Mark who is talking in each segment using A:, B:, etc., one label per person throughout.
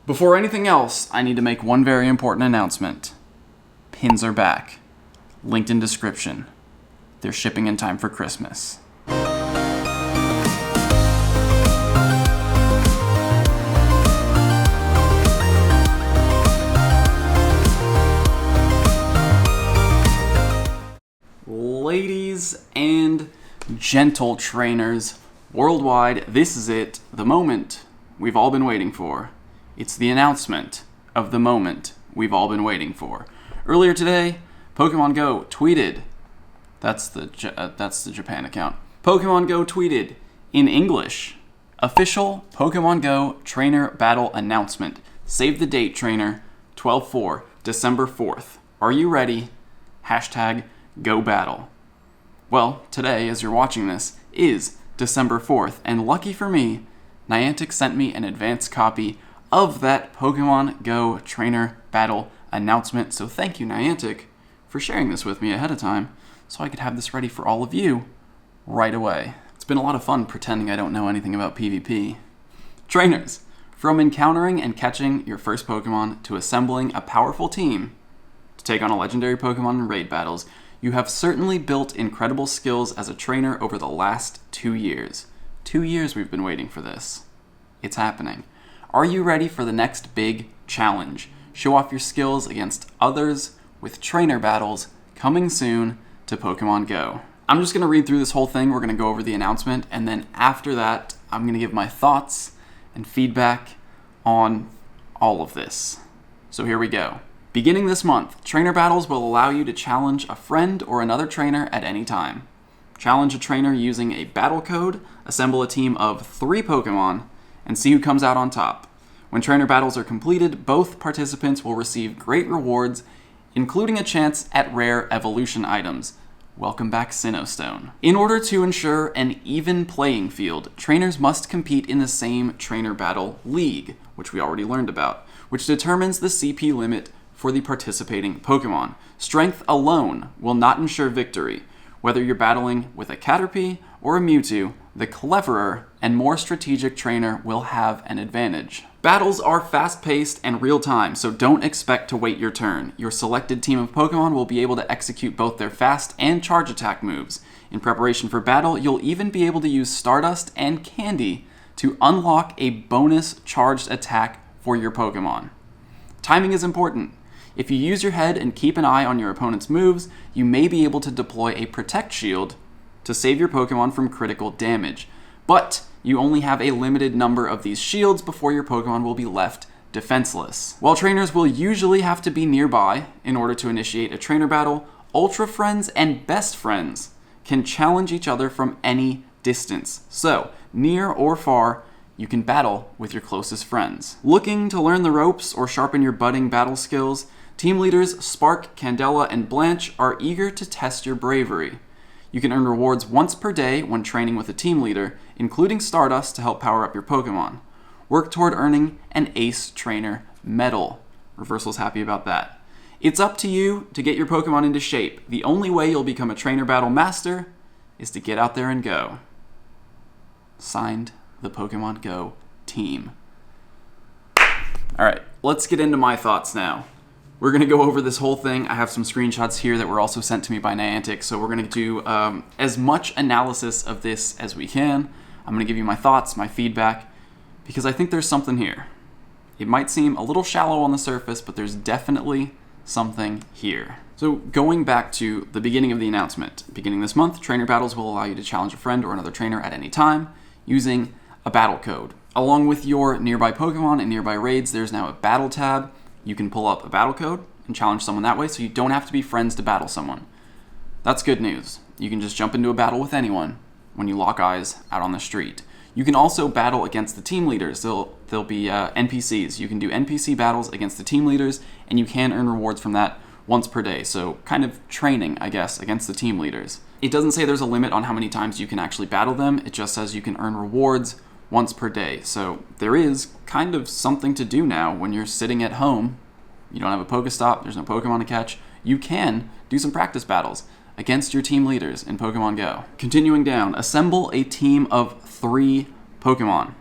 A: Before anything else, I need to make one very important announcement. Pins are back. Linked in description. They're shipping in time for Christmas. Ladies and gentle trainers worldwide, this is it, the moment we've all been waiting for. It's the announcement of the moment we've all been waiting for. Earlier today, Pokémon GO tweeted, that's the Japan account, Pokémon GO tweeted in English, official Pokémon GO trainer battle announcement. Save the date, trainer, 12/4, December 4th. Are you ready? Hashtag Go Battle. Well, today, as you're watching this, is December 4th, and lucky for me, Niantic sent me an advanced copy of that Pokemon GO trainer battle announcement, so thank you, Niantic, for sharing this with me ahead of time, so I could have this ready for all of you right away. It's been a lot of fun pretending I don't know anything about PvP. Trainers, from encountering and catching your first Pokemon to assembling a powerful team to take on a legendary Pokemon in raid battles, you have certainly built incredible skills as a trainer over the last 2 years. 2 years we've been waiting for this. It's happening. Are you ready for the next big challenge? Show off your skills against others with trainer battles coming soon to Pokemon GO. I'm just going to read through this whole thing. We're going to go over the announcement, and then after that, I'm going to give my thoughts and feedback on all of this. So here we go. Beginning this month, trainer battles will allow you to challenge a friend or another trainer at any time. Challenge a trainer using a battle code, assemble a team of 3 Pokemon, and see who comes out on top. When trainer battles are completed, both participants will receive great rewards, including a chance at rare evolution items. Welcome back, Sinnoh. In order to ensure an even playing field, trainers must compete in the same trainer battle league, which we already learned about, which determines the CP limit for the participating Pokemon. Strength alone will not ensure victory. Whether you're battling with a Caterpie or a Mewtwo, the cleverer and more strategic trainer will have an advantage. Battles are fast-paced and real-time, so don't expect to wait your turn. Your selected team of Pokemon will be able to execute both their fast and charge attack moves. In preparation for battle, you'll even be able to use Stardust and Candy to unlock a bonus charged attack for your Pokemon. Timing is important. If you use your head and keep an eye on your opponent's moves, you may be able to deploy a Protect Shield to save your Pokemon from critical damage. But you only have a limited number of these shields before your Pokemon will be left defenseless. While trainers will usually have to be nearby in order to initiate a trainer battle, Ultra Friends and Best Friends can challenge each other from any distance. So, near or far, you can battle with your closest friends. Looking to learn the ropes or sharpen your budding battle skills, team leaders Spark, Candela, and Blanche are eager to test your bravery. You can earn rewards once per day when training with a team leader, including Stardust to help power up your Pokemon. Work toward earning an Ace Trainer medal. Reversal's happy about that. It's up to you to get your Pokemon into shape. The only way you'll become a trainer battle master is to get out there and go. Signed, the Pokemon GO team. Alright, let's get into my thoughts now. We're going to go over this whole thing. I have some screenshots here that were also sent to me by Niantic, so we're going to do as much analysis of this as we can. I'm going to give you my thoughts, my feedback, because I think there's something here. It might seem a little shallow on the surface, but there's definitely something here. So going back to the beginning of the announcement, beginning this month, trainer battles will allow you to challenge a friend or another trainer at any time using a battle code. Along with your nearby Pokemon and nearby raids, there's now a battle tab. You can pull up a battle code and challenge someone that way, so you don't have to be friends to battle someone. That's good news. You can just jump into a battle with anyone when you lock eyes out on the street. You can also battle against the team leaders. They'll be NPCs. You can do NPC battles against the team leaders, and you can earn rewards from that once per day. So kind of training, I guess, against the team leaders. It doesn't say there's a limit on how many times you can actually battle them. It just says you can earn rewards once per day. So there is kind of something to do now when you're sitting at home. You don't have a Pokestop, there's no Pokemon to catch. You can do some practice battles against your team leaders in Pokemon GO. Continuing down, assemble a team of 3 Pokemon.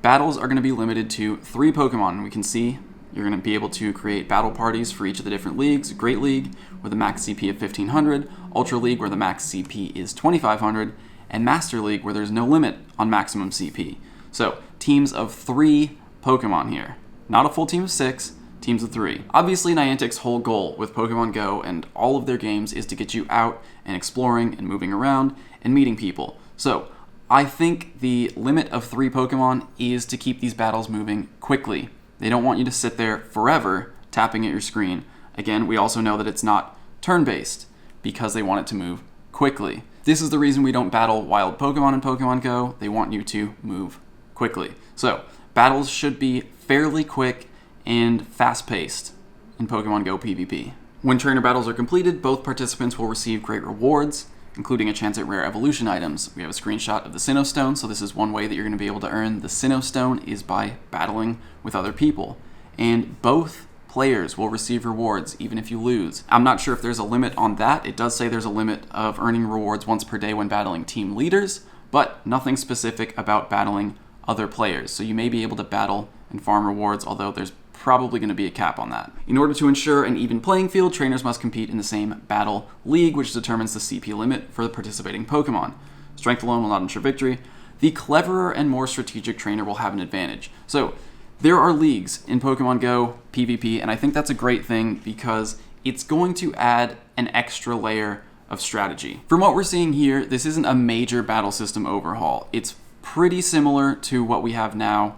A: battles are going to be limited to 3 Pokemon. And we can see you're going to be able to create battle parties for each of the different leagues. Great League with a max CP of 1500, Ultra League where the max CP is 2500, and Master League where there's no limit on maximum CP. So teams of 3 Pokemon here. Not a full team of 6, teams of 3. Obviously, Niantic's whole goal with Pokemon Go and all of their games is to get you out and exploring and moving around and meeting people. So I think the limit of 3 Pokemon is to keep these battles moving quickly. They don't want you to sit there forever tapping at your screen. Again, we also know that it's not turn-based because they want it to move quickly. This is the reason we don't battle wild Pokemon in Pokemon Go. They want you to move quickly. So battles should be fairly quick and fast-paced in Pokemon Go PvP. When trainer battles are completed, both participants will receive great rewards, including a chance at rare evolution items. We have a screenshot of the Sinnoh Stone, so this is one way that you're going to be able to earn the Sinnoh Stone is by battling with other people. And both players will receive rewards even if you lose. I'm not sure if there's a limit on that. It does say there's a limit of earning rewards once per day when battling team leaders, but nothing specific about battling other players. So you may be able to battle and farm rewards, although there's probably going to be a cap on that. In order to ensure an even playing field, trainers must compete in the same battle league, which determines the CP limit for the participating Pokemon. Strength alone will not ensure victory. The cleverer and more strategic trainer will have an advantage. So there are leagues in Pokemon Go PvP, and I think that's a great thing because it's going to add an extra layer of strategy. From what we're seeing here, this isn't a major battle system overhaul. It's pretty similar to what we have now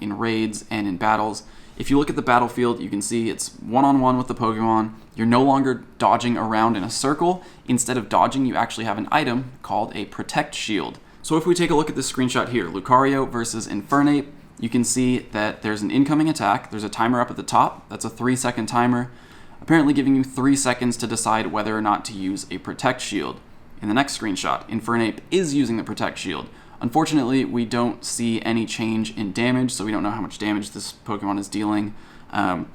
A: in raids and in battles. If you look at the battlefield, you can see it's one-on-one with the Pokemon. You're no longer dodging around in a circle. Instead of dodging, you actually have an item called a Protect Shield. So if we take a look at this screenshot here, Lucario versus Infernape, you can see that there's an incoming attack. There's a timer up at the top. That's a 3-second timer, apparently giving you 3 seconds to decide whether or not to use a Protect Shield. In the next screenshot, Infernape is using the Protect Shield. Unfortunately, we don't see any change in damage, so we don't know how much damage this Pokemon is dealing. I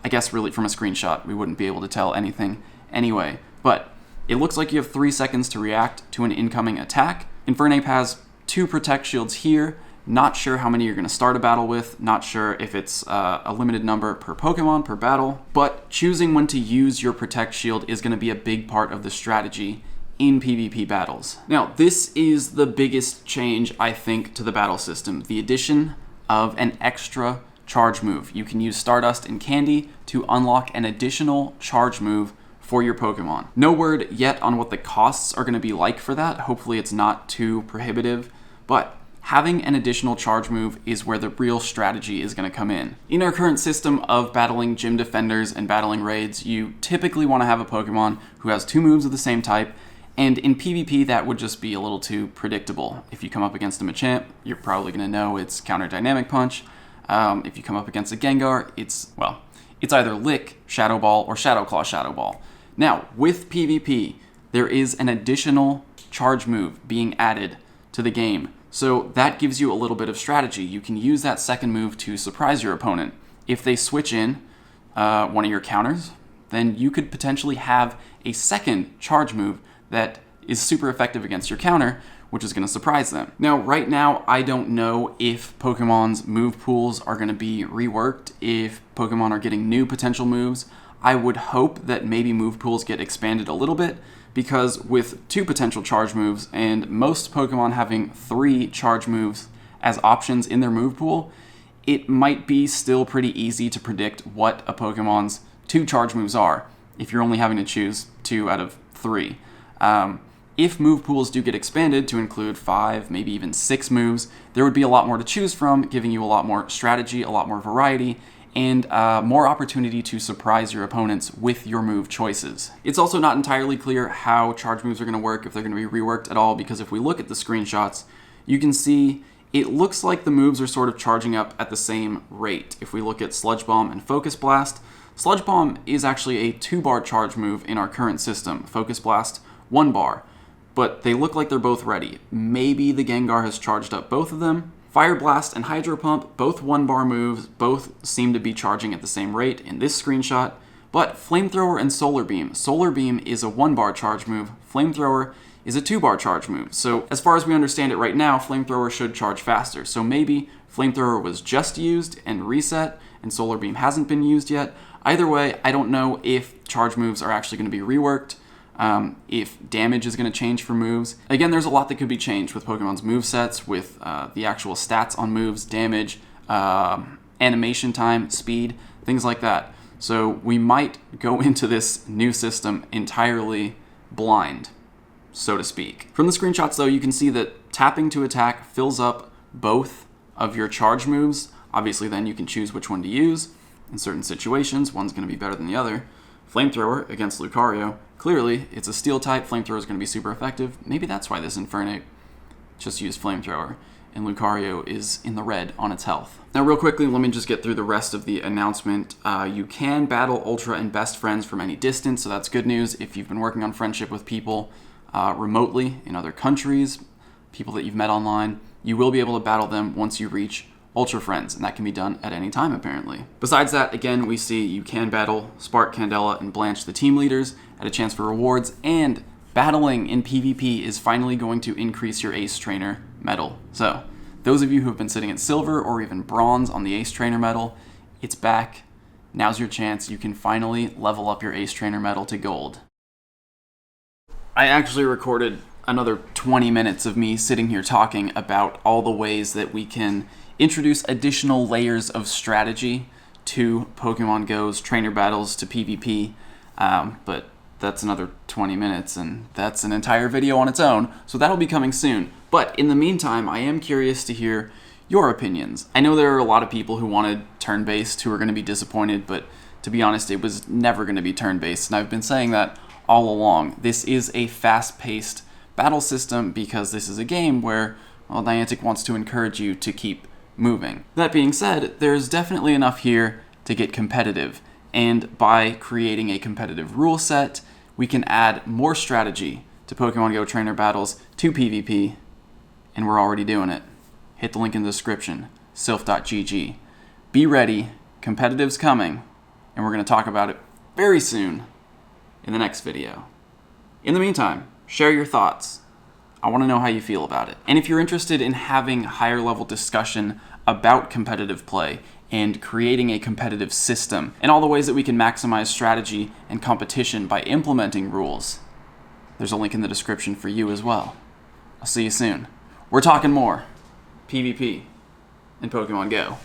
A: guess really from a screenshot, we wouldn't be able to tell anything anyway. But it looks like you have 3 seconds to react to an incoming attack. Infernape has 2 Protect Shields here. Not sure how many you're going to start a battle with. Not sure if it's a limited number per Pokemon, per battle. But choosing when to use your Protect Shield is going to be a big part of the strategy in PvP battles. Now, this is the biggest change, I think, to the battle system. The addition of an extra charge move. You can use Stardust and Candy to unlock an additional charge move for your Pokemon. No word yet on what the costs are going to be like for that. Hopefully it's not too prohibitive, but having an additional charge move is where the real strategy is going to come in. In our current system of battling gym defenders and battling raids, you typically want to have a Pokemon who has 2 moves of the same type. And in PvP, that would just be a little too predictable. If you come up against a Machamp, you're probably going to know it's Counter Dynamic Punch. If you come up against a Gengar, it's either Lick, Shadow Ball, or Shadow Claw, Shadow Ball. Now, with PvP, there is an additional charge move being added to the game. So that gives you a little bit of strategy. You can use that second move to surprise your opponent. If they switch in one of your counters, then you could potentially have a second charge move that is super effective against your counter, which is going to surprise them. Now, right now, I don't know if Pokemon's move pools are going to be reworked, if Pokemon are getting new potential moves. I would hope that maybe move pools get expanded a little bit, because with 2 potential charge moves, and most Pokemon having 3 charge moves as options in their move pool, it might be still pretty easy to predict what a Pokemon's 2 charge moves are, if you're only having to choose 2 out of 3. If move pools do get expanded to include 5, maybe even 6 moves, there would be a lot more to choose from, giving you a lot more strategy, a lot more variety, and more opportunity to surprise your opponents with your move choices. It's also not entirely clear how charge moves are going to work, if they're going to be reworked at all, because if we look at the screenshots, you can see it looks like the moves are sort of charging up at the same rate. If we look at Sludge Bomb and Focus Blast, Sludge Bomb is actually a 2-bar charge move in our current system. Focus Blast, 1 bar. But they look like they're both ready. Maybe the Gengar has charged up both of them. Fire Blast and Hydro Pump, both 1-bar moves, both seem to be charging at the same rate in this screenshot. But Flamethrower and Solar Beam. Solar Beam is a 1-bar charge move. Flamethrower is a 2-bar charge move. So as far as we understand it right now, Flamethrower should charge faster. So maybe Flamethrower was just used and reset, and Solar Beam hasn't been used yet. Either way, I don't know if charge moves are actually going to be reworked, if damage is going to change for moves. Again, there's a lot that could be changed with Pokemon's movesets, with the actual stats on moves, damage, animation time, speed, things like that. So we might go into this new system entirely blind, so to speak. From the screenshots, though, you can see that tapping to attack fills up both of your charge moves. Obviously, then you can choose which one to use. In certain situations, one's going to be better than the other. Flamethrower against Lucario. Clearly, it's a steel type. Flamethrower is going to be super effective. Maybe that's why this Infernape just used Flamethrower, and Lucario is in the red on its health. Now, real quickly, let me just get through the rest of the announcement. You can battle Ultra and Best Friends from any distance, so that's good news. If you've been working on friendship with people remotely in other countries, people that you've met online, you will be able to battle them once you reach Ultra Friends, and that can be done at any time, apparently. Besides that, again, we see you can battle Spark, Candela, and Blanche, the team leaders, at a chance for rewards, and battling in PvP is finally going to increase your Ace Trainer medal. So, those of you who have been sitting at Silver or even Bronze on the Ace Trainer medal, it's back. Now's your chance. You can finally level up your Ace Trainer medal to Gold. I actually recorded another 20 minutes of me sitting here talking about all the ways that we can introduce additional layers of strategy to Pokemon GO's trainer battles to PvP, but that's another 20 minutes, and that's an entire video on its own, so that'll be coming soon. But in the meantime, I am curious to hear your opinions. I know there are a lot of people who wanted turn-based who are going to be disappointed, but to be honest, it was never going to be turn-based, and I've been saying that all along. This is a fast-paced battle system because this is a game where, well, Niantic wants to encourage you to keep moving. That being said, there's definitely enough here to get competitive, and by creating a competitive rule set, we can add more strategy to Pokemon GO trainer battles to PvP, and we're already doing it. Hit the link in the description, sylph.gg. Be ready, competitive's coming, and we're going to talk about it very soon in the next video. In the meantime, share your thoughts. I want to know how you feel about it. And if you're interested in having higher level discussion about competitive play and creating a competitive system and all the ways that we can maximize strategy and competition by implementing rules, there's a link in the description for you as well. I'll see you soon. We're talking more PvP in Pokemon GO.